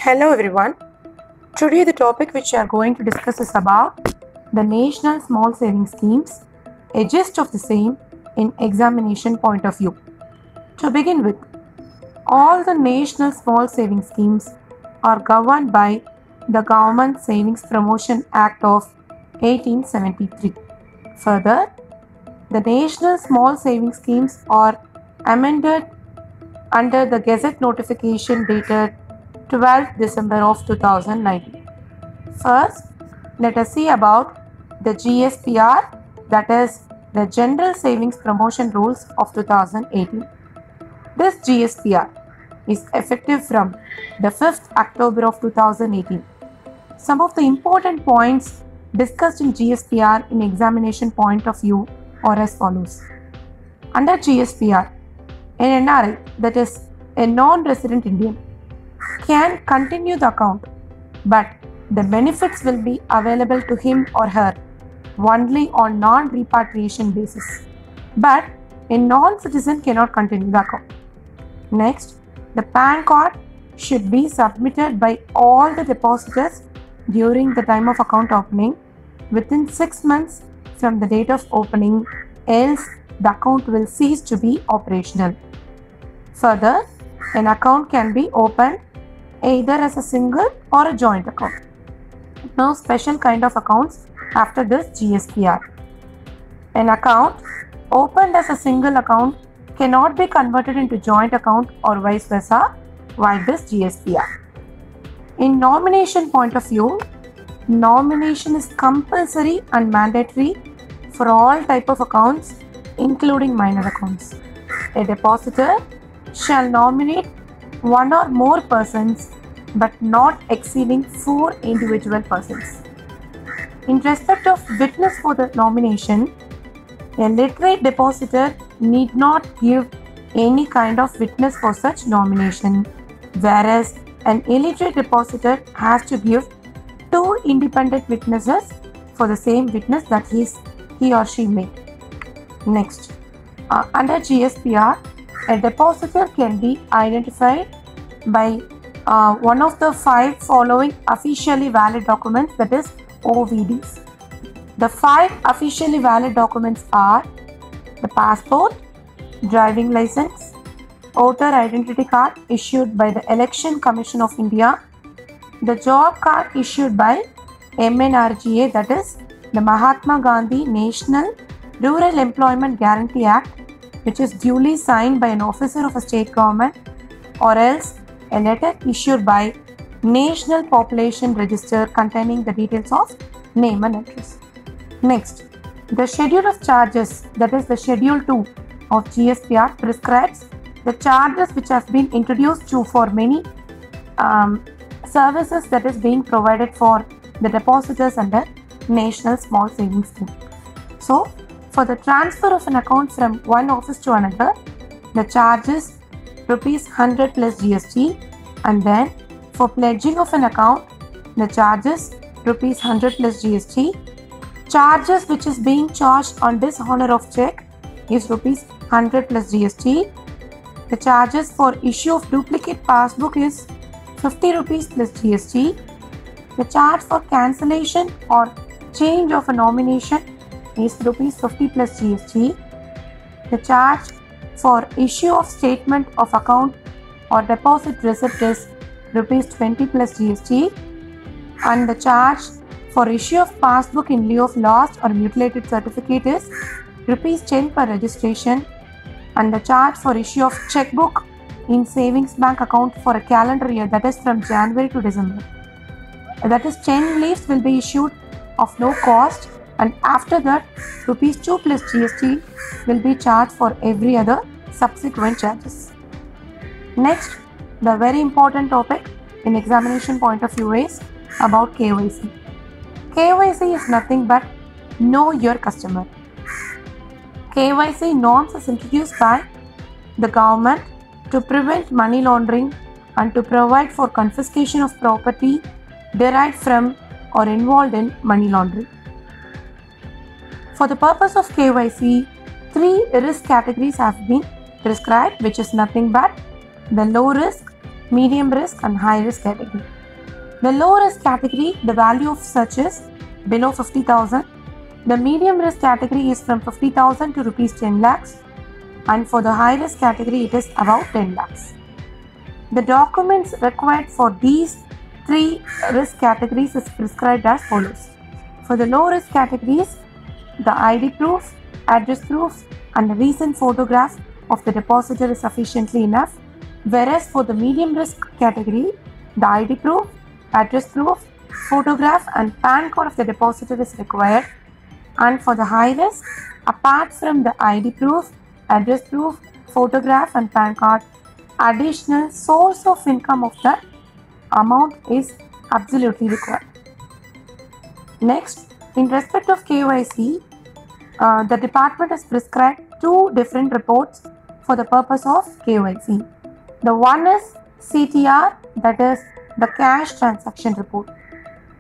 Hello everyone. Today the topic which we are going to discuss is about the National Small Savings Schemes, a gist of the same in examination point of view. To begin with, all the National Small Savings Schemes are governed by the Government Savings Promotion Act of 1873. Further, the National Small Savings Schemes are amended under the Gazette notification dated 12th December of 2019. First, let us see about the GSPR, that is the General Savings Promotion Rules of 2018. This GSPR is effective from the 5th October of 2018. Some of the important points discussed in GSPR in examination point of view are as follows. Under GSPR, an NRI, that is a non-resident Indian, can continue the account, but the benefits will be available to him or her only on non-repatriation basis. But a non-citizen cannot continue the account. Next, the PAN card should be submitted by all the depositors during the time of account opening within 6 months from the date of opening, else the account will cease to be operational. Further, an account can be opened either as a single or a joint account. No special kind of accounts after this GSPR. An account opened as a single account cannot be converted into joint account or vice versa while this GSPR. In nomination point of view, nomination is compulsory and mandatory for all type of accounts including minor accounts. A depositor shall nominate one or more persons but not exceeding 4 individual persons. In respect of witness for the nomination, a literate depositor need not give any kind of witness for such nomination, whereas an illiterate depositor has to give 2 independent witnesses for the same witness that he or she made. Next, under GSPR, a depositor can be identified by one of the 5 following officially valid documents, that is OVDs. The 5 officially valid documents are the passport, driving license, voter identity card issued by the Election Commission of India, the job card issued by MNRGA, that is the Mahatma Gandhi National Rural Employment Guarantee Act, which is duly signed by an officer of a state government, or else a letter issued by National Population Register containing the details of name and address. Next, the schedule of charges, that is the schedule 2 of GSPR, prescribes the charges which have been introduced for many services that is being provided for the depositors under National Small Savings Scheme. So, for the transfer of an account from one office to another, the charge is ₹100 plus GST, and then for pledging of an account, the charge is ₹100 plus GST. Charges which is being charged on dishonor of check is ₹100 plus GST. The charges for issue of duplicate passbook is ₹50 plus GST. The charge for cancellation or change of a nomination is ₹50 plus GST. The charge for issue of statement of account or deposit receipt is ₹20 plus GST, and the charge for issue of passbook in lieu of lost or mutilated certificate is ₹10 per registration, and the charge for issue of checkbook in savings bank account for a calendar year, that is from January to December, that is 10 leaves will be issued of no cost, and after that ₹2 plus GST will be charged for every other subsequent charges. Next, the very important topic in examination point of view is about KYC. KYC is nothing but know your customer. KYC norms is introduced by the government to prevent money laundering and to provide for confiscation of property derived from or involved in money laundering. For the purpose of KYC, 3 risk categories have been prescribed, which is nothing but the low risk, medium risk and high risk category. The low risk category, the value of such is below 50,000. The medium risk category is from 50,000 to rupees 10 lakhs, and for the high risk category it is about 10 lakhs. The documents required for these three risk categories is prescribed as follows. For the low risk categories, the ID proof, address proof and a recent photograph of the depositor is sufficiently enough, whereas for the medium risk category, the ID proof, address proof, photograph and PAN card of the depositor is required, and for the high risk, apart from the ID proof, address proof, photograph and PAN card, additional source of income of the amount is absolutely required. Next, in respect of KYC, the department has prescribed two different reports for the purpose of KYC. The one is CTR, that is the cash transaction report,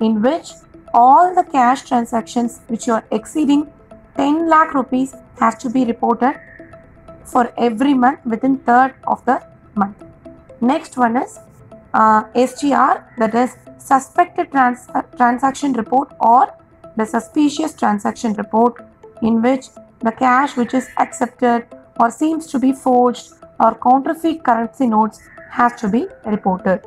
in which all the cash transactions which are exceeding 10 lakh rupees has to be reported for every month within 3rd of the month. Next one is STR, that is suspected transaction report or the suspicious transaction report, in which the cash which is accepted or seems to be forged or counterfeit currency notes has to be reported.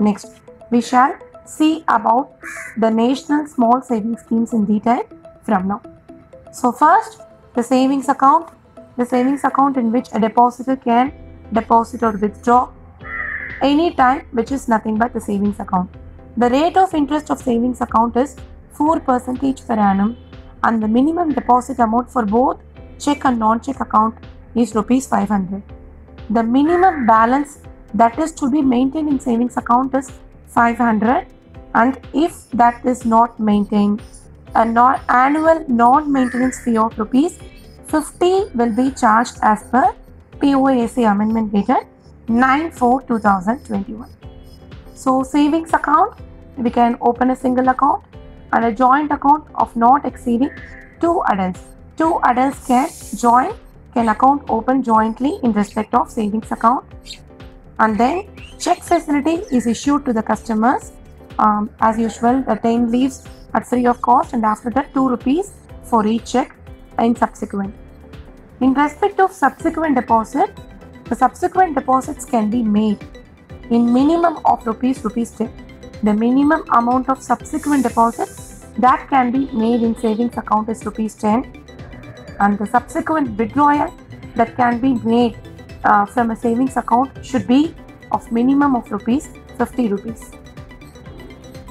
Next, we shall see about the national small savings schemes in detail from now. So first, the savings account in which a depositor can deposit or withdraw any time, which is nothing but the savings account. The rate of interest of savings account is 4% per annum, and the minimum deposit amount for both check and non-check account is rupees 500. The minimum balance that is to be maintained in savings account is 500, and if that is not maintained, an annual non-maintenance fee of rupees 50 will be charged as per POAC amendment dated 9/4/2021. So savings account, we can open a single account and a joint account of not exceeding 2 adults. 2 adults can account open jointly in respect of savings account, and then check facility is issued to the customers. As usual, the 10 leaves at free of cost, and after that 2 rupees for each check in subsequent. In respect of subsequent deposit, the subsequent deposits can be made in minimum of rupees 10. The minimum amount of subsequent deposit that can be made in savings account is rupees 10, and the subsequent withdrawal that can be made from a savings account should be of minimum of rupees 50 rupees.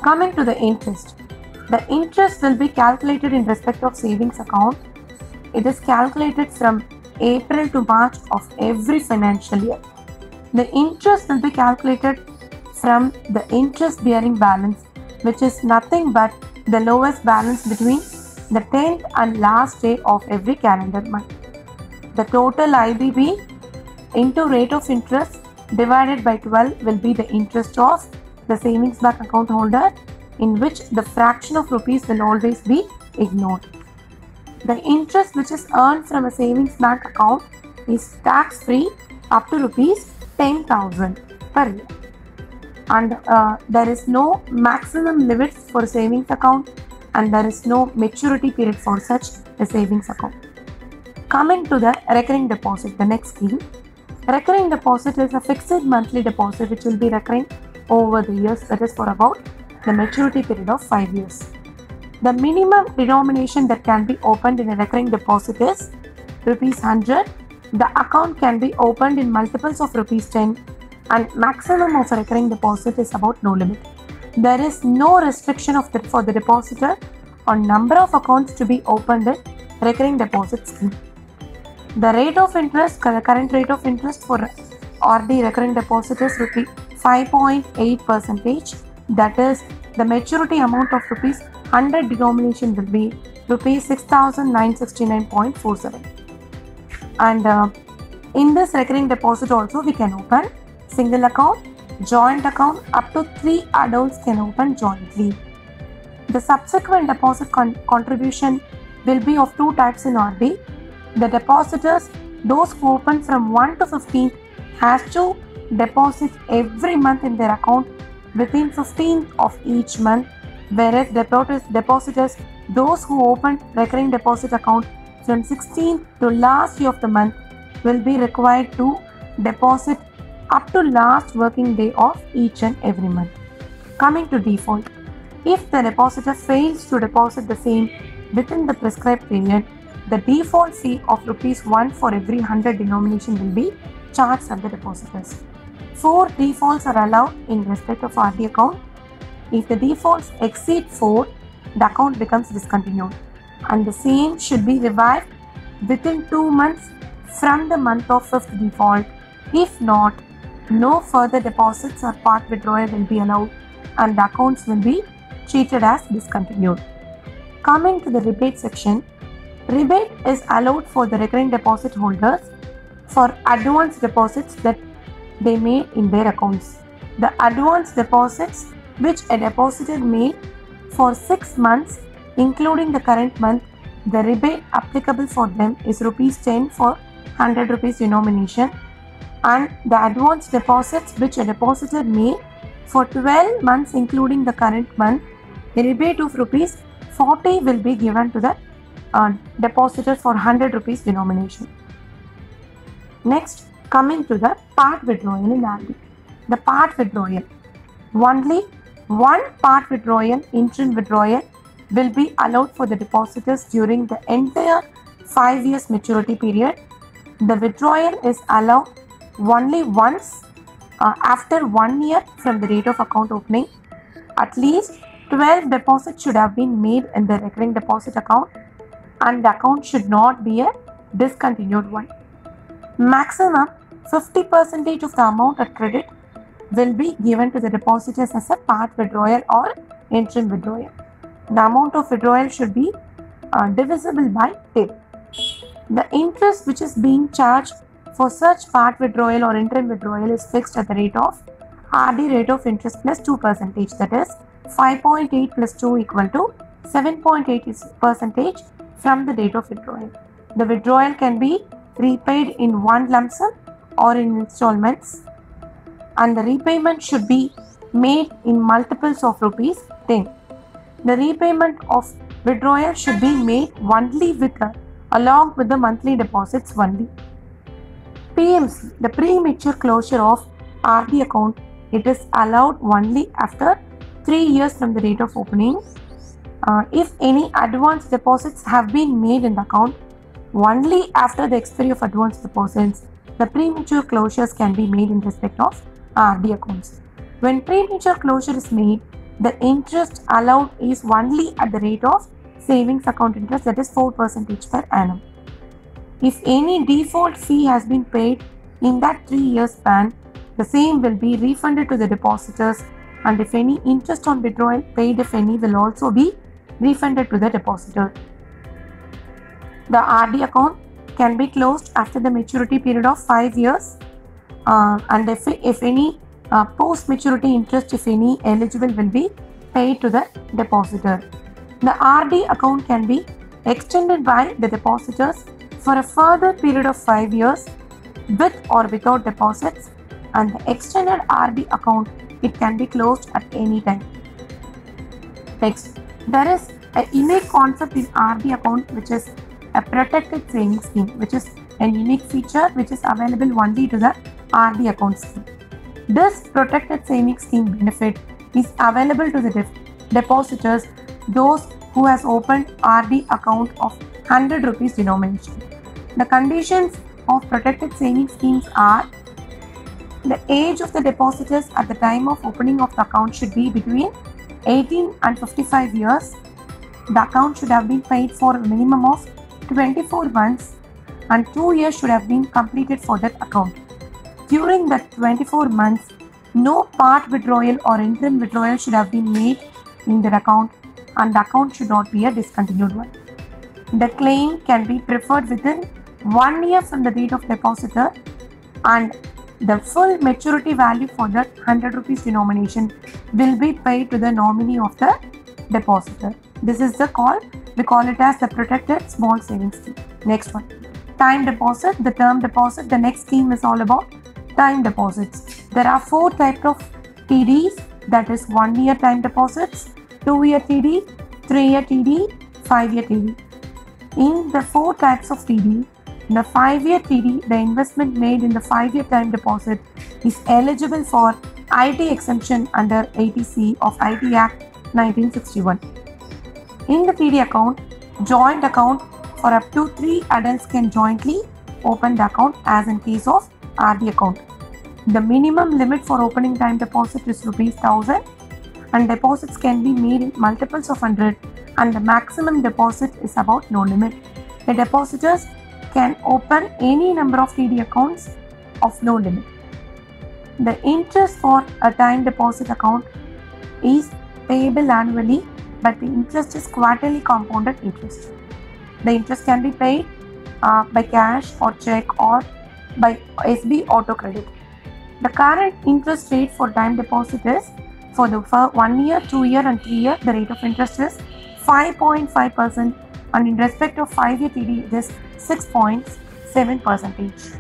Coming to the interest. The interest will be calculated in respect of savings account. It is calculated from April to March of every financial year. The interest will be calculated from the interest bearing balance, which is nothing but the lowest balance between the 10th and last day of every calendar month. The total IBB into rate of interest divided by 12 will be the interest of the savings bank account holder, in which the fraction of rupees will always be ignored. The interest which is earned from a savings bank account is tax free up to rupees 10,000 per year, and there is no maximum limit for savings account, and there is no maturity period for such a savings account. Coming to the recurring deposit, the next scheme. Recurring deposit is a fixed monthly deposit which will be recurring over the years, that is for about the maturity period of 5 years. The minimum denomination that can be opened in a recurring deposit is rupees 100. The account can be opened in multiples of rupees 10, and maximum of a recurring deposit is about no limit. There is no restriction for the depositor on number of accounts to be opened in recurring deposit scheme. The rate of interest, the current rate of interest for RD recurring deposit is 5.8%. That is, the maturity amount of rupees 100 denomination will be rupees 6,969.47. And in this recurring deposit also we can open single account, joint account. Up to 3 adults can open jointly. The subsequent deposit contribution will be of 2 types in RD. The depositors, those who open from 1 to 15, has to deposit every month in their account within 15th of each month, whereas depositors, those who open recurring deposit account from 16th to last day of the month, will be required to deposit up to last working day of each and every month. Coming to default, if the depositor fails to deposit the same within the prescribed period, the default fee of ₹1 for every 100 denomination will be charged at the depositors. 4 defaults are allowed in respect of RD account. If the defaults exceed 4, the account becomes discontinued, and the same should be revived within 2 months from the month of 5th default. If not, no further deposits or part withdrawal will be allowed, and the accounts will be treated as discontinued. Coming to the rebate section, rebate is allowed for the recurring deposit holders for advance deposits that they made in their accounts. The advance deposits which a depositor made for 6 months, including the current month, the rebate applicable for them is ₹10 for 100 rupees denomination, and the advance deposits which a depositor made for 12 months, including the current month, a rebate of ₹40 will be given to the depositor for 100 rupees denomination. Next, coming to the part withdrawal in RD. The part withdrawal. Only one part withdrawal, interim withdrawal, will be allowed for the depositors during the entire 5 years maturity period. The withdrawal is allowed only once after 1 year from the date of account opening. At least 12 deposits should have been made in the recurring deposit account, and the account should not be a discontinued one. Maximum 50% of the amount at credit will be given to the depositors as a part withdrawal or interim withdrawal. The amount of withdrawal should be divisible by 10. The interest which is being charged for such part withdrawal or interim withdrawal is fixed at the rate of RD rate of interest plus 2%, that is 5.8 plus 2 equal to 7.8% from the date of withdrawal. The withdrawal can be repaid in one lump sum or in installments, and the repayment should be made in multiples of ₹10. The repayment of withdrawal should be made only along with the monthly deposits only. PMC, the premature closure of RD account, it is allowed only after 3 years from the date of opening. If any advance deposits have been made in the account, only after the expiry of advance deposits, the premature closures can be made in respect of RD accounts. When premature closure is made, the interest allowed is only at the rate of savings account interest, that is 4% per annum. If any default fee has been paid in that 3 year span, the same will be refunded to the depositors, and if any interest on withdrawal paid, if any, will also be refunded to the depositor. The RD account can be closed after the maturity period of 5 years, and if any post maturity interest, if any, eligible, will be paid to the depositor. The RD account can be extended by the depositors for a further period of 5 years with or without deposits, and the extended RD account, it can be closed at any time. Next, there is a unique concept in RD account, which is a protected savings scheme, which is a unique feature which is available only to the RD account scheme. This protected savings scheme benefit is available to the depositors, those who has opened RD account of 100 rupees denomination. The conditions of protected savings schemes are: the age of the depositors at the time of opening of the account should be between 18 and 55 years. The account should have been paid for a minimum of 24 months, and 2 years should have been completed for that account. During the 24 months, no part withdrawal or interim withdrawal should have been made in the account, and the account should not be a discontinued one. The claim can be preferred within 1 year from the date of depositor, and the full maturity value for that 100 rupees denomination will be paid to the nominee of the depositor. This is we call it as the protected small savings scheme. Next one, time deposit, the term deposit. The next scheme is all about time deposits. There are 4 types of TDs, that is 1 year time deposits, 2 year TD, 3 year TD, 5 year TD. In the 4 types of TD, in the 5 year TD, the investment made in the 5 year time deposit is eligible for IT exemption under 80C of IT Act 1961. In the TD account, joint account for up to 3 adults can jointly open the account as in case of RD account. The minimum limit for opening time deposit is ₹1000 and deposits can be made in multiples of 100 and the maximum deposit is about no limit. The depositors can open any number of TD accounts of no limit. The interest for a time deposit account is payable annually, but the interest is quarterly compounded interest. The interest can be paid by cash or check or by SB auto credit. The current interest rate for time deposit is for the 1 year, 2 year and 3 year, the rate of interest is 5.5% and in respect of 5 year TD it is 6.7%.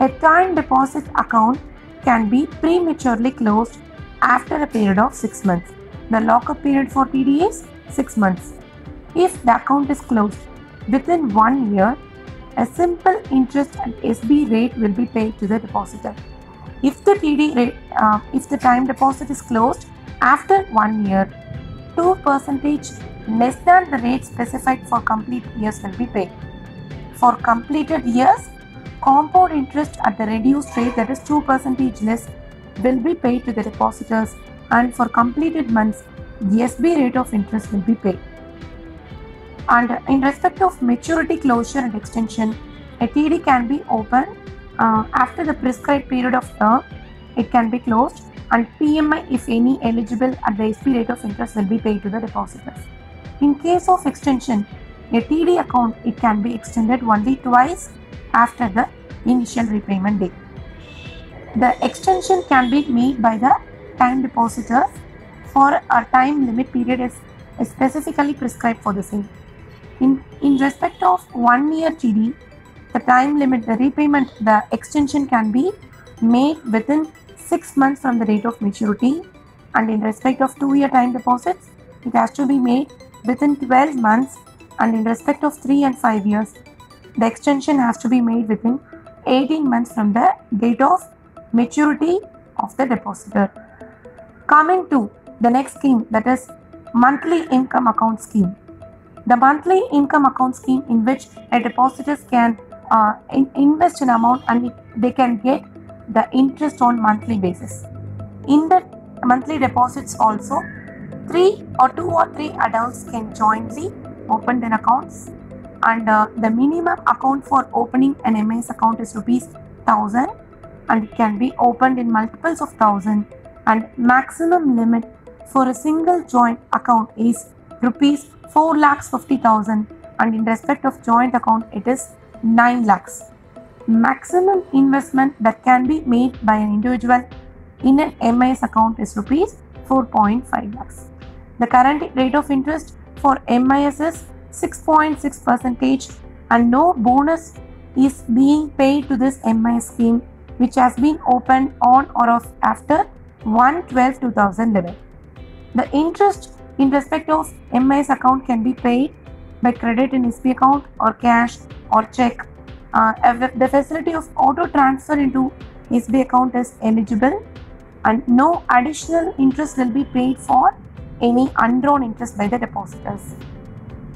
A time deposit account can be prematurely closed after a period of 6 months. The lockup period for TD is 6 months. If the account is closed within 1 year, a simple interest and SB rate will be paid to the depositor. If the TD rate, if the time deposit is closed after 1 year, 2% less than the rate specified for completed years will be paid. For completed years, compound interest at the reduced rate, that is 2% less, will be paid to the depositors, and for completed months, the SB rate of interest will be paid. And in respect of maturity closure and extension, a TD can be opened after the prescribed period of term. It can be closed, and PMI, if any, eligible at the SB rate of interest will be paid to the depositors. In case of extension, a TD account, it can be extended only twice after the initial repayment date. The extension can be made by the time depositors for a time limit period is specifically prescribed for the same. In respect of 1 year TD, the time limit, the repayment, the extension can be made within 6 months from the date of maturity, and in respect of 2 year time deposits, it has to be made within 12 months, and in respect of 3 and 5 years, the extension has to be made within 18 months from the date of maturity of the depositor. Coming to the next scheme, that is monthly income account scheme. The monthly income account scheme, in which a depositors can invest an amount and they can get the interest on monthly basis. In the monthly deposits also, 2 or 3 adults can jointly open their accounts, and the minimum account for opening an MIS account is ₹1000 and it can be opened in multiples of 1000, and maximum limit for a single joint account is ₹4,50,000, and in respect of joint account it is 9 lakhs. Maximum investment that can be made by an individual in an MIS account is ₹4.5 lakhs. The current rate of interest for MIS is 6.6% and no bonus is being paid to this MIS scheme, which has been opened on or off after 1/12/2011. The interest in respect of MIS account can be paid by credit in SB account or cash or check. The facility of auto transfer into SB account is eligible, and no additional interest will be paid for any undrawn interest by the depositors.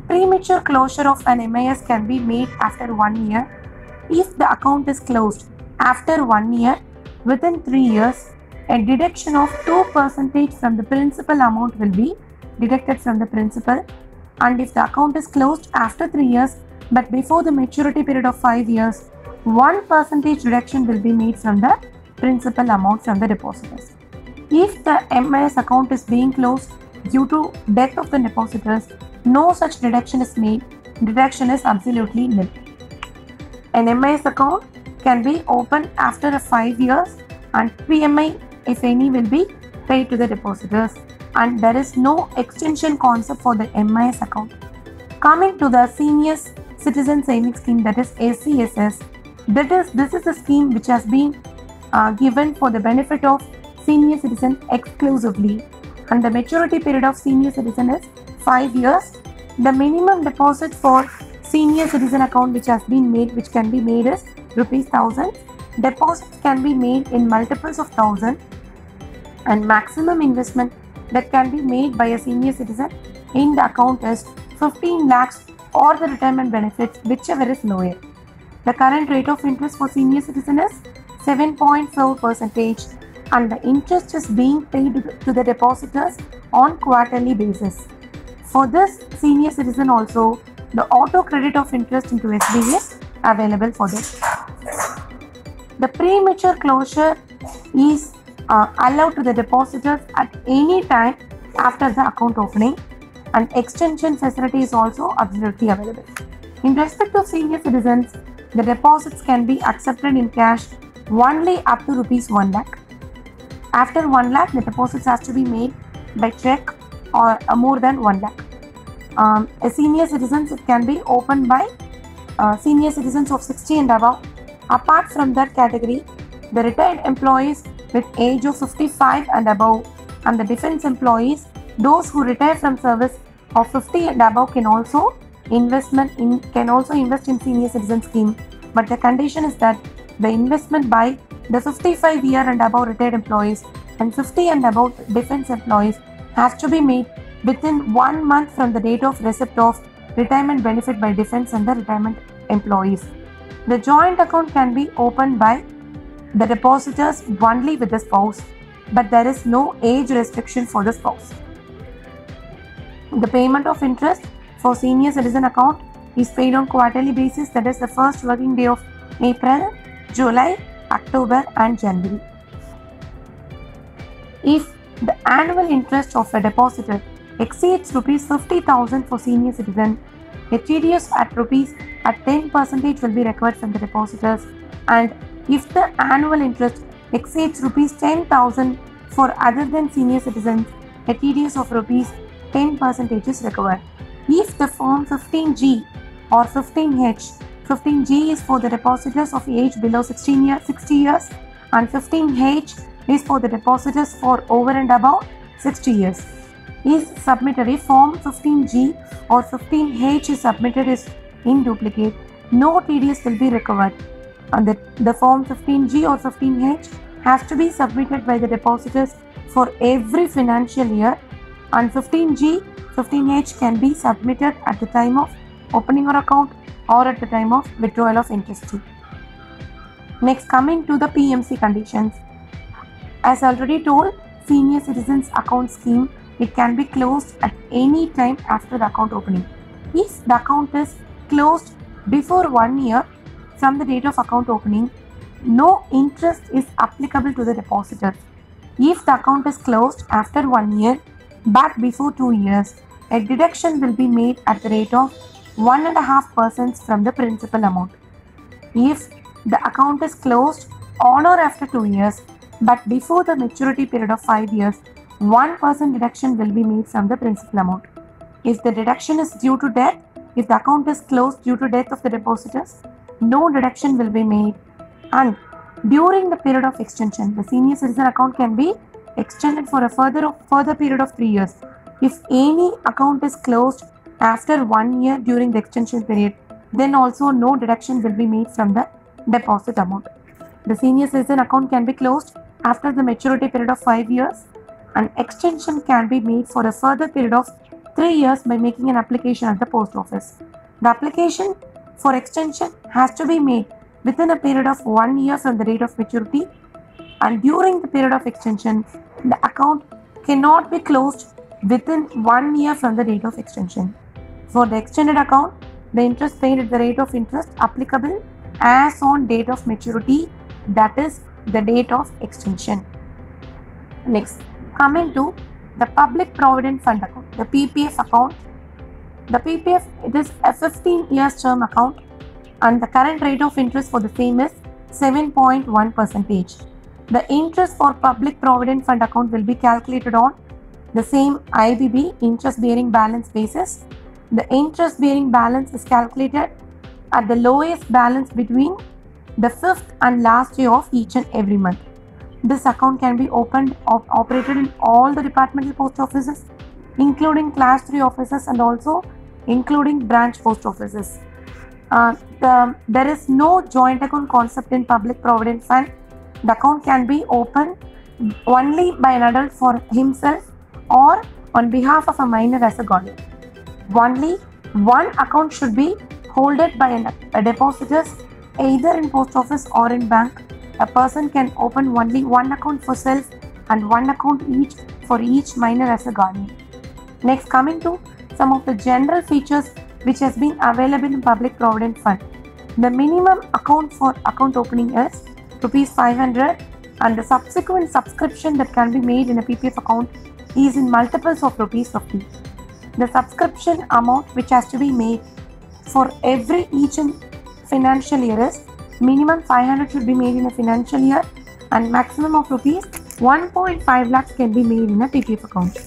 Premature closure of an MIS can be made after 1 year. If the account is closed after 1 year, within 3 years, a deduction of 2% from the principal amount will be deducted from the principal, and if the account is closed after 3 years but before the maturity period of 5 years, 1% reduction will be made from the principal amount from the depositors. If the MIS account is being closed due to death of the depositors, no such deduction is made. Deduction is absolutely nil. An MIS account can be opened after 5 years, and PMI, if any, will be paid to the depositors, and there is no extension concept for the MIS account. Coming to the Senior Citizen Savings Scheme, that is SCSS, this is a scheme which has been given for the benefit of senior citizens exclusively, and the maturity period of senior citizen is 5 years. The minimum deposit for senior citizen account which can be made is ₹1000. Deposits can be made in multiples of 1000, and maximum investment that can be made by a senior citizen in the account is 15 lakhs or the retirement benefits, whichever is lower. The current rate of interest for senior citizen is 7.4%, and the interest is being paid to the depositors on quarterly basis. For this senior citizen also, the auto credit of interest into SB is available for this. The premature closure is allowed to the depositors at any time after the account opening, and extension facility is also absolutely available. In respect of senior citizens, the deposits can be accepted in cash only up to ₹1 lakh. After 1 lakh, the deposits has to be made by check or more than 1 lakh. A senior citizens, it can be opened by senior citizens of 60 and above. Apart from that category, the retired employees with age of 55 and above, and the defense employees, those who retire from service of 50 and above can also invest in senior citizen scheme, but the condition is that the investment by the 55 year and above retired employees and 50 and above defense employees has to be made within 1 month from the date of receipt of retirement benefit by defense and the retirement employees. The joint account can be opened by the depositors only with the spouse, but there is no age restriction for the spouse. The payment of interest for senior citizen account is paid on quarterly basis, that is the first working day of April, July, October and January. If the annual interest of a depositor exceeds ₹50,000 for senior citizen, a TDS at 10% will be required from the depositors, and if the annual interest exceeds ₹10,000 for other than senior citizens, a TDS of ₹10% is required. If the form 15G or 15H, 15G is for the depositors of age below 60 years and 15H is for the depositors for over and above 60 years, is submitted. If form 15G or 15H is submitted is in duplicate, no TDS will be recovered, and the form 15G or 15H has to be submitted by the depositors for every financial year, and 15G, 15H can be submitted at the time of opening your account or at the time of withdrawal of interest. Next, coming to the PMC conditions. As already told, senior citizens account scheme, it can be closed at any time after the account opening. If the account is closed before 1 year from the date of account opening, no interest is applicable to the depositors. If the account is closed after 1 year but before 2 years, a deduction will be made at the rate of 1.5% from the principal amount. If the account is closed on or after 2 years but before the maturity period of 5 years, 1% deduction will be made from the principal amount. If the deduction is due to death, if the account is closed due to death of the depositors, no deduction will be made. And during the period of extension, the senior citizen account can be extended for a further period of 3 years. If any account is closed after 1 year during the extension period, then also no deduction will be made from the deposit amount. The senior citizen account can be closed after the maturity period of 5 years, and extension can be made for a further period of 3 years by making an application at the post office. The application for extension has to be made within a period of 1 year from the date of maturity, and during the period of extension, the account cannot be closed within 1 year from the date of extension. For the extended account, the interest paid at the rate of interest applicable as on date of maturity, that is the date of extension. Next, coming to the Public Provident Fund account, the PPF account. The PPF, it is a 15 years term account, and the current rate of interest for the same is 7.1%. The interest for Public Provident Fund account will be calculated on the same IBB, interest bearing balance basis. The interest bearing balance is calculated at the lowest balance between the 5th and last day of each and every month. This account can be opened or operated in all the departmental post offices, including class 3 offices and also including branch post offices. There is no joint account concept in public provident fund. The account can be opened only by an adult for himself or on behalf of a minor as a guardian. Only one account should be holded by a depositor either in post office or in bank. A person can open only one account for self and one account each for each minor as a guardian. Next, coming to some of the general features which has been available in public provident fund. The minimum account for account opening is ₹500 and the subsequent subscription that can be made in a PPF account is in multiples of ₹50. The subscription amount which has to be made for each and financial year is minimum 500 should be made in a financial year and maximum of ₹1.5 lakhs can be made in a PPF account.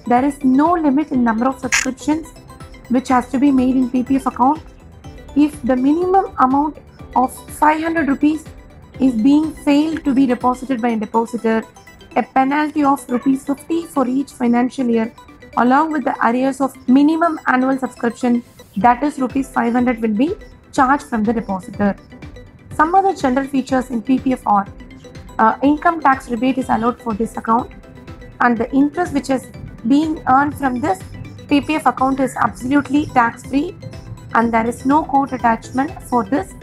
There is no limit in number of subscriptions which has to be made in PPF account. If the minimum amount of ₹500 is being failed to be deposited by a depositor, a penalty of ₹50 for each financial year along with the arrears of minimum annual subscription, that is ₹500, will be charged from the depositor. Some other general features in PPF are income tax rebate is allowed for this account and the interest which is being earned from this PPF account is absolutely tax free and there is no court attachment for this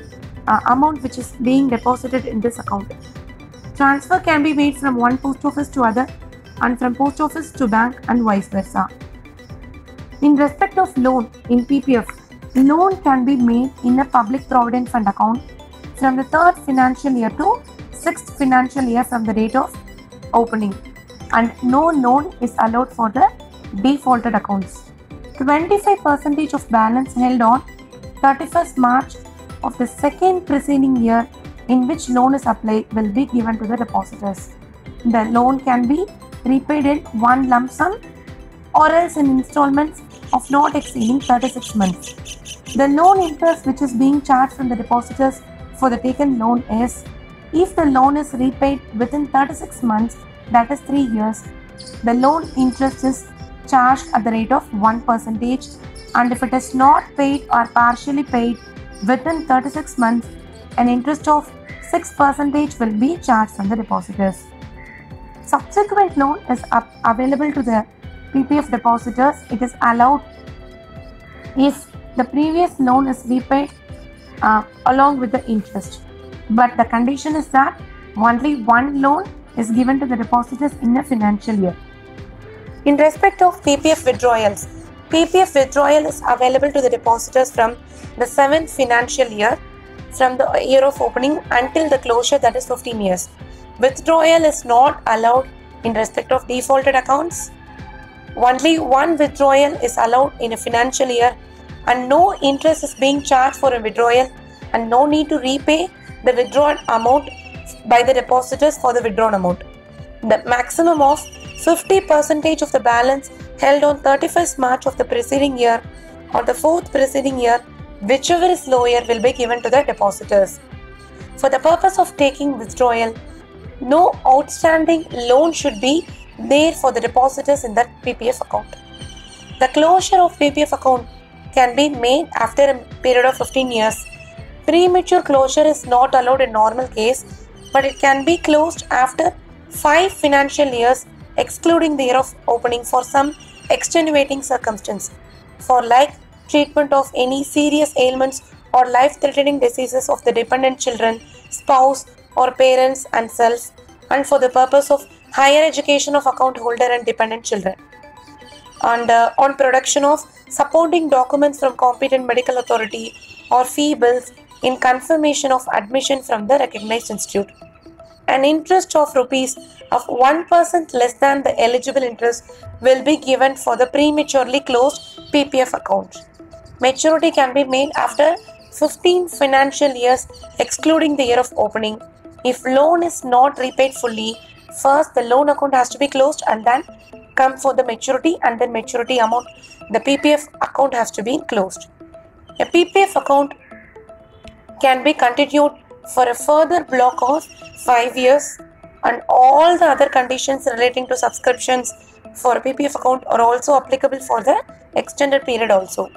amount which is being deposited in this account. Transfer can be made from one post office to other and from post office to bank and vice versa. In respect of loan in PPF, loan can be made in a public provident fund account from the 3rd financial year to 6th financial year from the date of opening and no loan is allowed for the defaulted accounts. 25% of balance held on 31st March of the second preceding year in which loan is applied will be given to the depositors. The loan can be repaid in one lump sum or else in installments of not exceeding 36 months. The loan interest which is being charged from the depositors for the taken loan is, if the loan is repaid within 36 months, that is 3 years, the loan interest is charged at the rate of 1%, and if it is not paid or partially paid within 36 months, an interest of 6% will be charged from the depositors. Subsequent loan is available to the PPF depositors. It is allowed if the previous loan is repaid along with the interest. But the condition is that only one loan is given to the depositors in a financial year. In respect of PPF withdrawals, PPF withdrawal is available to the depositors from the 7th financial year from the year of opening until the closure, that is 15 years. Withdrawal is not allowed in respect of defaulted accounts. Only one withdrawal is allowed in a financial year and no interest is being charged for a withdrawal and no need to repay the withdrawn amount by the depositors for the withdrawn amount. The maximum of 50% of the balance held on 31st March of the preceding year or the 4th preceding year, whichever is lower, will be given to the depositors. For the purpose of taking withdrawal, no outstanding loan should be there for the depositors in that PPF account. The closure of PPF account can be made after a period of 15 years. Premature closure is not allowed in normal case, but it can be closed after 5 financial years excluding the year of opening for some extenuating circumstance, for like treatment of any serious ailments or life-threatening diseases of the dependent children, spouse or parents and self, and for the purpose of higher education of account holder and dependent children, and on production of supporting documents from competent medical authority or fee bills in confirmation of admission from the recognized institute. An interest of ₹1% less than the eligible interest will be given for the prematurely closed PPF account. Maturity can be made after 15 financial years excluding the year of opening. If loan is not repaid fully, first the loan account has to be closed and then come for the maturity, and then maturity amount, the PPF account has to be closed. A PPF account can be continued for a further block of 5 years, and all the other conditions relating to subscriptions for a PPF account are also applicable for the extended period also.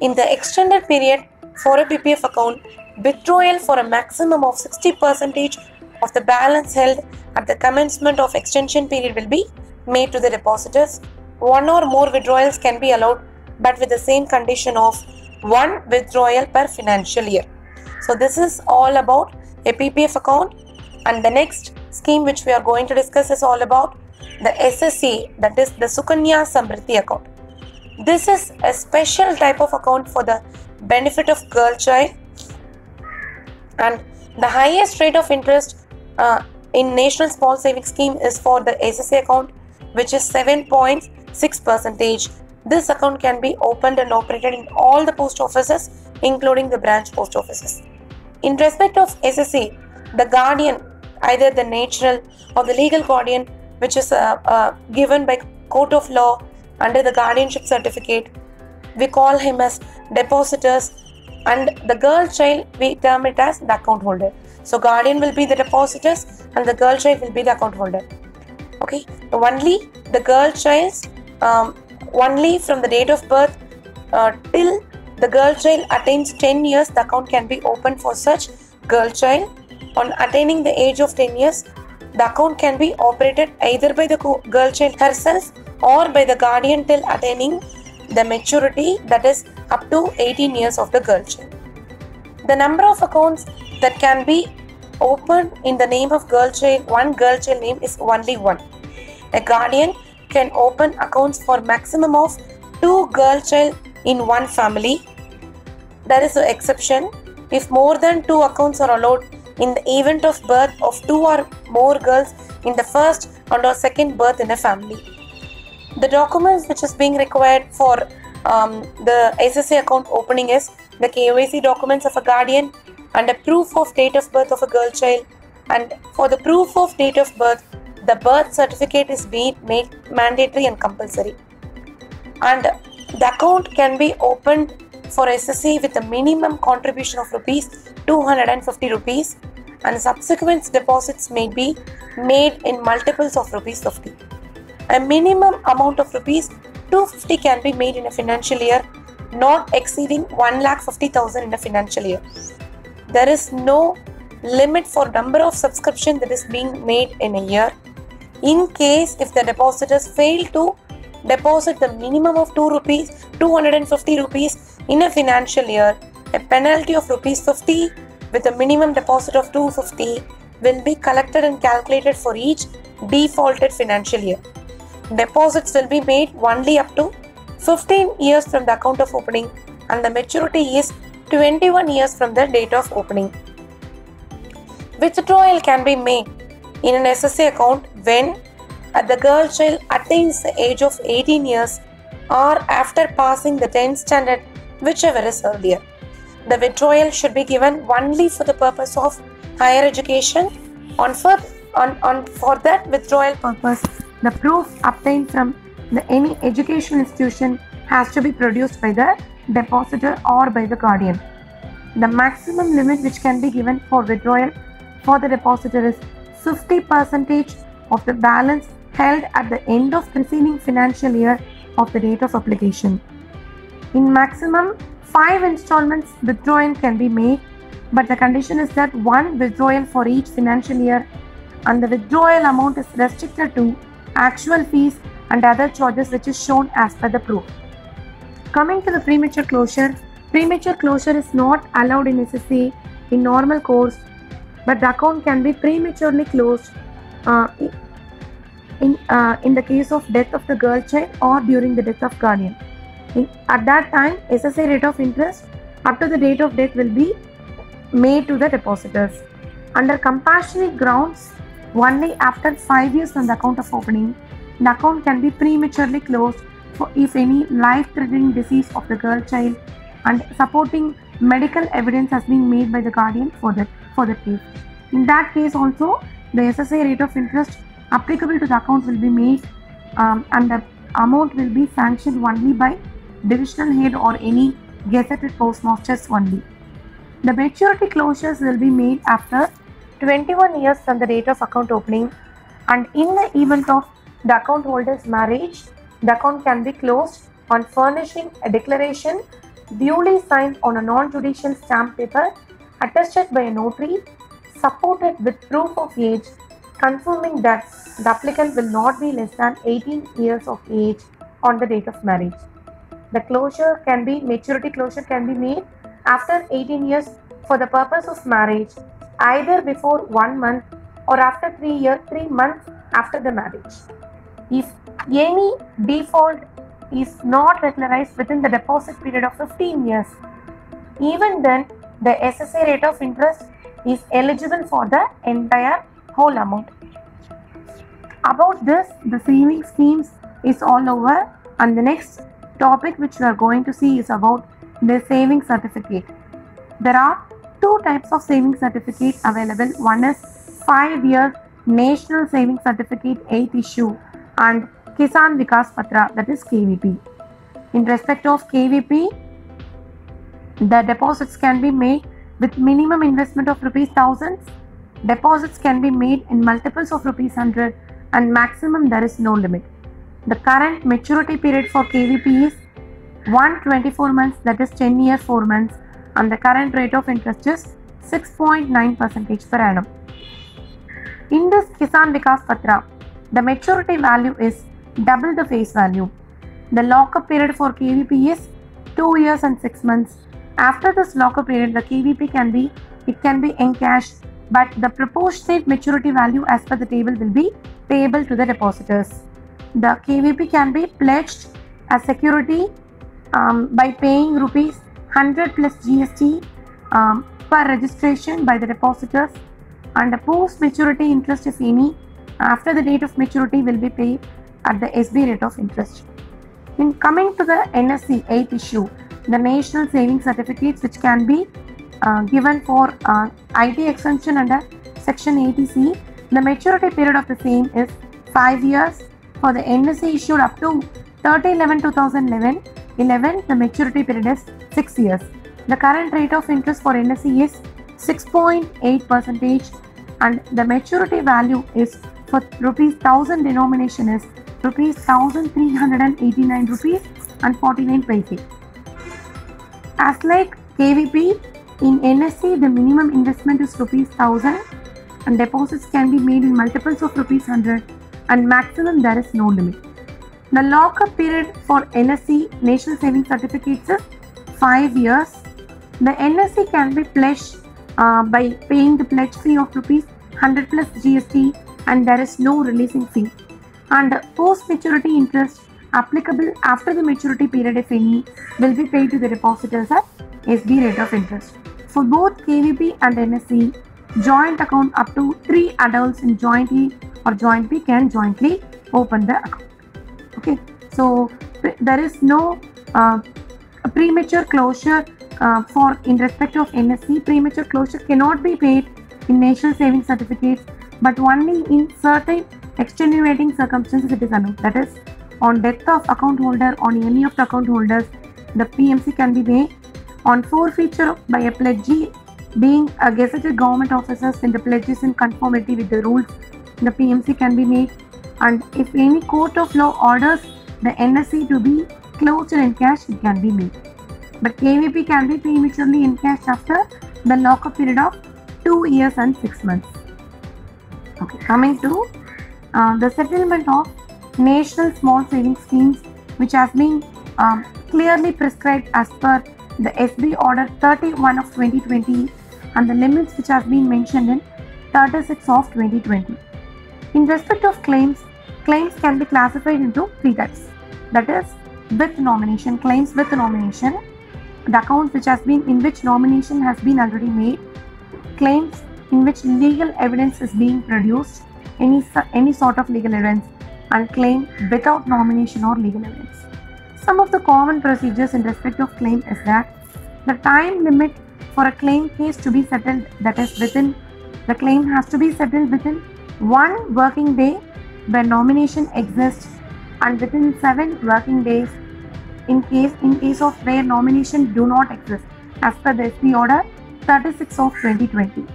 In the extended period for a PPF account, withdrawal for a maximum of 60% of the balance held at the commencement of extension period will be made to the depositors. One or more withdrawals can be allowed, but with the same condition of one withdrawal per financial year. So this is all about a PPF account, and the next scheme which we are going to discuss is all about the SSA, that is the Sukanya Samriddhi account. This is a special type of account for the benefit of girl child, and the highest rate of interest in National Small Savings Scheme is for the SSA account, which is 7.6%. This account can be opened and operated in all the post offices, including the branch post offices. In respect of SSA, the guardian, either the natural or the legal guardian, which is given by court of law under the guardianship certificate, we call him as depositors, and the girl child we term it as the account holder. So guardian will be the depositors and the girl child will be the account holder. Okay, only the girl child's only from the date of birth till the girl child attains 10 years, the account can be opened for such girl child. On attaining the age of 10 years, the account can be operated either by the girl child herself or by the guardian till attaining the maturity, that is up to 18 years of the girl child. The number of accounts that can be opened in the name of girl child, one girl child name, is only one. A guardian can open accounts for maximum of 2 girl child in one family. There is an exception if more than 2 accounts are allowed in the event of birth of 2 or more girls in the first and or second birth in a family. The documents which is being required for the SSA account opening is the KYC documents of a guardian and a proof of date of birth of a girl child. And for the proof of date of birth, the birth certificate is being made mandatory and compulsory. And the account can be opened for SSA with a minimum contribution of ₹250 rupees, and subsequent deposits may be made in multiples of ₹50. A minimum amount of ₹250 can be made in a financial year, not exceeding 1,50,000 in a financial year. There is no limit for number of subscription that is being made in a year. In case if the depositors fail to deposit the minimum of ₹250 in a financial year, a penalty of ₹50 with a minimum deposit of ₹250 will be collected and calculated for each defaulted financial year. Deposits will be made only up to 15 years from the account of opening, and the maturity is 21 years from the date of opening. Withdrawal can be made in an SSA account when the girl child attains the age of 18 years or after passing the 10th standard, whichever is earlier. The withdrawal should be given only for the purpose of higher education. For that withdrawal purpose, the proof obtained from any educational institution has to be produced by the depositor or by the guardian. The maximum limit which can be given for withdrawal for the depositor is 50% of the balance held at the end of preceding financial year of the date of application. In maximum 5 installments, withdrawal can be made, but the condition is that one withdrawal for each financial year, and the withdrawal amount is restricted to actual fees and other charges which is shown as per the proof. Coming to the premature closure is not allowed in SSA in normal course, but the account can be prematurely closed in the case of death of the girl child or during the death of guardian. At that time, SSA rate of interest up to the date of death will be made to the depositors. Under compassionate grounds, only after 5 years from the account of opening, the account can be prematurely closed for if any life-threatening disease of the girl child and supporting medical evidence has been made by the guardian for the case. In that case also, the SSA rate of interest applicable to the account will be made, and the amount will be sanctioned only by divisional head or any gazetted postmasters only. The maturity closures will be made after 21 years from the date of account opening, and in the event of the account holder's marriage, the account can be closed on furnishing a declaration duly signed on a non-judicial stamp paper attested by a notary, supported with proof of age, confirming that the applicant will not be less than 18 years of age on the date of marriage. The maturity closure can be made after 18 years for the purpose of marriage, either before 1 month or after 3 months after the marriage. If any default is not regularized within the deposit period of 15 years, even then the SSA rate of interest is eligible for the entire whole amount. About this, the saving schemes is all over, and the next topic which we are going to see is about the saving certificate. There are two types of saving certificate available. One is 5-year National Saving Certificate 8th issue and Kisan Vikas Patra, that is KVP. In respect of KVP, the deposits can be made with minimum investment of ₹1000. Deposits can be made in multiples of ₹100, and maximum there is no limit. The current maturity period for KVP is 124 months, that is 10 years 4 months, and the current rate of interest is 6.9% per annum. In this Kisan Vikas Patra, the maturity value is double the face value. The lockup period for KVP is 2 years and 6 months. After this lockup period, the KVP can be encashed, but the proportionate maturity value as per the table will be payable to the depositors. The KVP can be pledged as security by paying ₹100 plus GST per registration by the depositors, and the post maturity interest, if any, after the date of maturity will be paid at the SB rate of interest. In coming to the NSC 8th issue, the National Saving Certificates, which can be given for IT exemption under Section 80C, the maturity period of the same is 5 years. For the NSC issued up to 30/11/2011, the maturity period is 6 years. The current rate of interest for NSC is 6.8%, and the maturity value is for ₹1000 denomination is ₹1,389.49. As like KVP, in NSC the minimum investment is ₹1000, and deposits can be made in multiples of ₹100, and maximum there is no limit. The lockup period for NSC National Saving Certificates is 5 years. The NSC can be pledged by paying the pledge fee of ₹100 plus GST, and there is no releasing fee. And post maturity interest applicable after the maturity period, if any, will be paid to the depositors at SB rate of interest. For both KVP and NSC, joint account up to 3 adults in joint A or joint B can jointly open the account. Okay, so there is no premature closure in respect of NSC. Premature closure cannot be paid in National Saving Certificates, but only in certain extenuating circumstances it is allowed. That is, on death of account holder, on any of the account holders, the PMC can be made. On forfeiture by a pledgee being a gazetted government officers and the pledges in conformity with the rules, the PMC can be made. And if any court of law orders the NSC to be closed and encashed, it can be made. But KVP can be prematurely encashed after the lockup period of 2 years and 6 months. Okay, coming to the settlement of National Small Savings Schemes, which has been clearly prescribed as per the SB Order 31 of 2020, and the limits which have been mentioned in 36 of 2020. In respect of claims can be classified into 3 types. That is, with nomination, claims with nomination, the account in which nomination has been already made, claims in which legal evidence is being produced, any sort of legal evidence, and claim without nomination or legal evidence. Some of the common procedures in respect of claim is that the time limit for a claim case to be settled, that is, the claim has to be settled within 1 working day where nomination exists, and within 7 working days in case of where nomination do not exist as per the SB order 36 of 2020.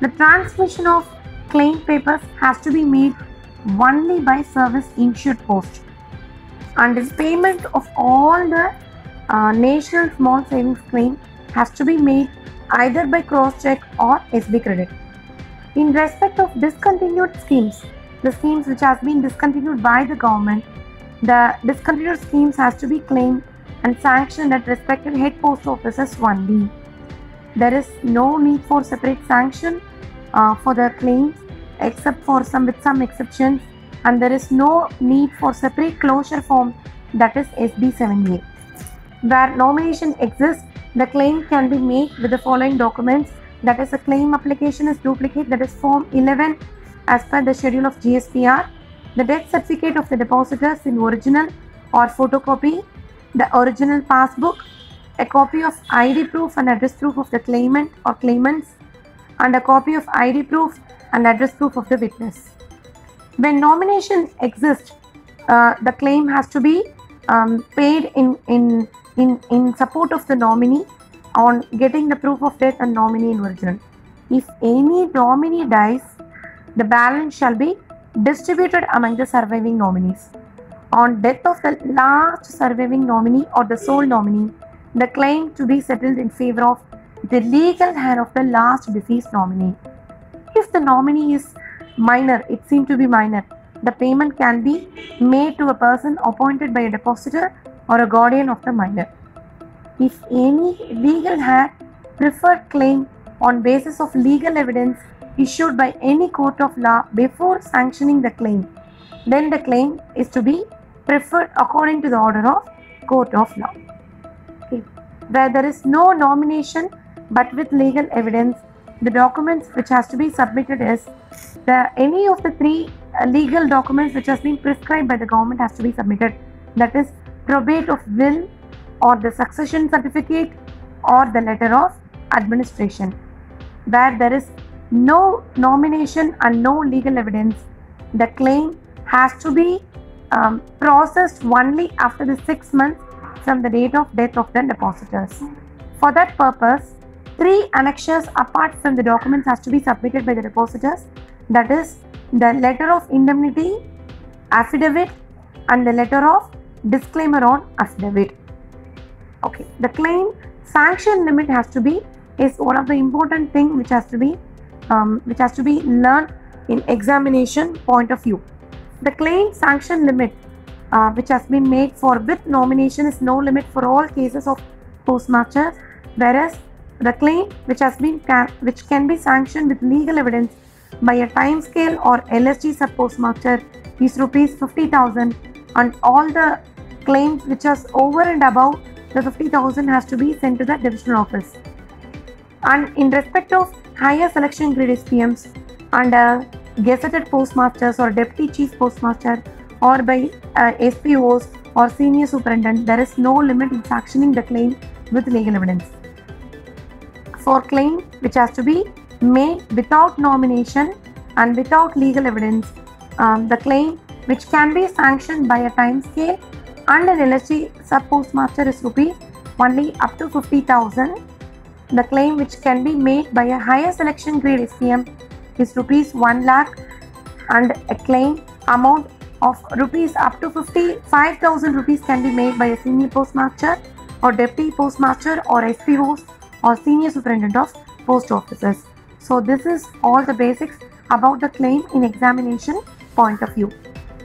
The transmission of claim papers has to be made only by service insured post, and the payment of all the national small savings claim has to be made either by cross check or SB credit. In respect of discontinued schemes, the schemes which has been discontinued by the government, the discontinued schemes has to be claimed and sanctioned at respective head post offices only. There is no need for separate sanction for the claims except for some exceptions, and there is no need for separate closure form, that is SB7A. Where nomination exists, the claim can be made with the following documents, that is a claim application is duplicate, that is form 11 as per the schedule of GSPR, the death certificate of the depositors in original or photocopy, the original passbook, a copy of ID proof and address proof of the claimant or claimants, and a copy of ID proof and address proof of the witness. When nomination exists, the claim has to be paid in support of the nominee on getting the proof of death and nominee in original. If any nominee dies, the balance shall be distributed among the surviving nominees. On death of the last surviving nominee or the sole nominee, the claim to be settled in favor of the legal heir of the last deceased nominee. If the nominee is minor, it seemed to be minor, the payment can be made to a person appointed by a depositor or a guardian of the minor. If any legal heir preferred claim on basis of legal evidence issued by any court of law before sanctioning the claim, then the claim is to be preferred according to the order of court of law. Okay. Where there is no nomination but with legal evidence, the documents which has to be submitted is any of the three legal documents which has been prescribed by the government has to be submitted, that is probate of will or the succession certificate or the letter of administration. Where there is no nomination and no legal evidence, the claim has to be processed only after the 6 months from the date of death of the depositors. For that purpose, 3 annexures apart from the documents has to be submitted by the depositors, that is the letter of indemnity, affidavit, and the letter of disclaimer on affidavit. Okay, the claim sanction limit has to be is one of the important thing which has to be learned in examination point of view. The claim sanction limit which has been made for with nomination is no limit for all cases of postmaster, whereas the claim which can be sanctioned with legal evidence by a time scale or LSG sub postmaster is rupees 50,000, and all the claims which are over and above the 50,000 has to be sent to the divisional office. And in respect of higher selection grade SPMs and gazetted postmasters or deputy chief postmaster or by SPOs or senior superintendent, there is no limit in sanctioning the claim with legal evidence. For claim which has to be made without nomination and without legal evidence, the claim which can be sanctioned by a time scale and an LSG sub postmaster is rupees only up to 50,000. The claim which can be made by a higher selection grade SPM is rupees 1 lakh, and a claim amount of rupees up to 55,000 rupees can be made by a senior postmaster or deputy postmaster or SPOs or senior superintendent of post offices. So this is all the basics about the claim in examination point of view.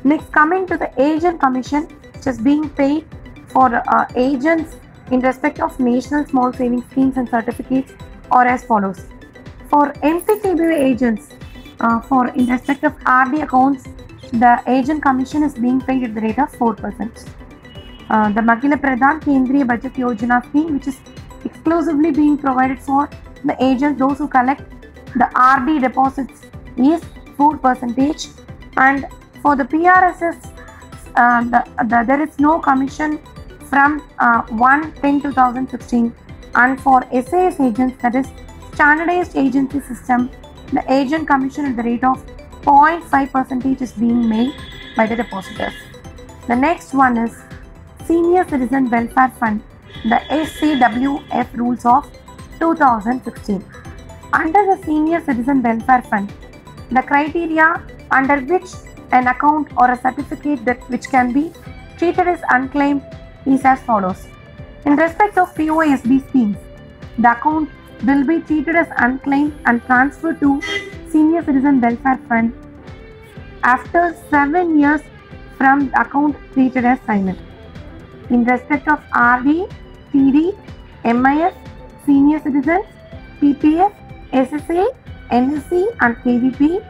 Next, coming to the agent commission which is being paid for agents in respect of national small savings schemes and certificates or as follows. For MPKBY agents, in respect of RD accounts, the agent commission is being paid at the rate of 4%. The Mahila Pradhan Kendriya Budget Yojana scheme, which is exclusively being provided for the agents, those who collect the RD deposits, is 4%, and for the PRSS, there is no commission from 1/10/2016, and for SAS agents, that is standardized agency system, the agent commission at the rate of 0.5% is being made by the depositors. The next one is Senior Citizen Welfare Fund, the SCWF rules of 2016. Under the Senior Citizen Welfare Fund, the criteria under which an account or a certificate which can be treated as unclaimed is as follows. In respect of POSB schemes, the account will be treated as unclaimed and transferred to Senior Citizen Welfare Fund after 7 years from the account treated as silent. In respect of RD, TD, MIS, Senior Citizens, PPF, SSA, NSC and KVP,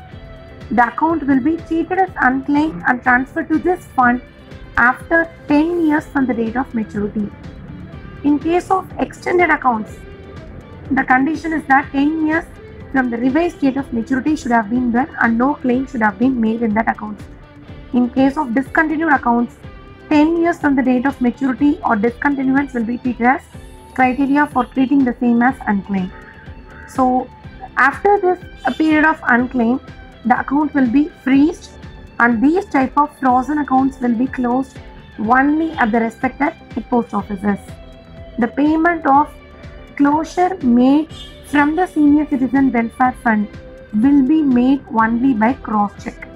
the account will be treated as unclaimed and transferred to this fund after 10 years from the date of maturity. In case of extended accounts, the condition is that 10 years from the revised date of maturity should have been done and no claim should have been made in that account. In case of discontinued accounts, 10 years from the date of maturity or discontinuance will be treated as criteria for treating the same as unclaimed. So, after this period of unclaimed, the account will be freezed and these type of frozen accounts will be closed only at the respective post offices. The payment of closure made from the Senior Citizen Welfare Fund will be made only by cross-check.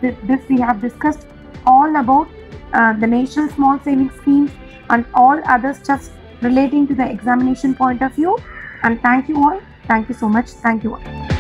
This we have discussed all about the National Small Savings Schemes and all other stuffs relating to the examination point of view. And thank you all. Thank you so much. Thank you all.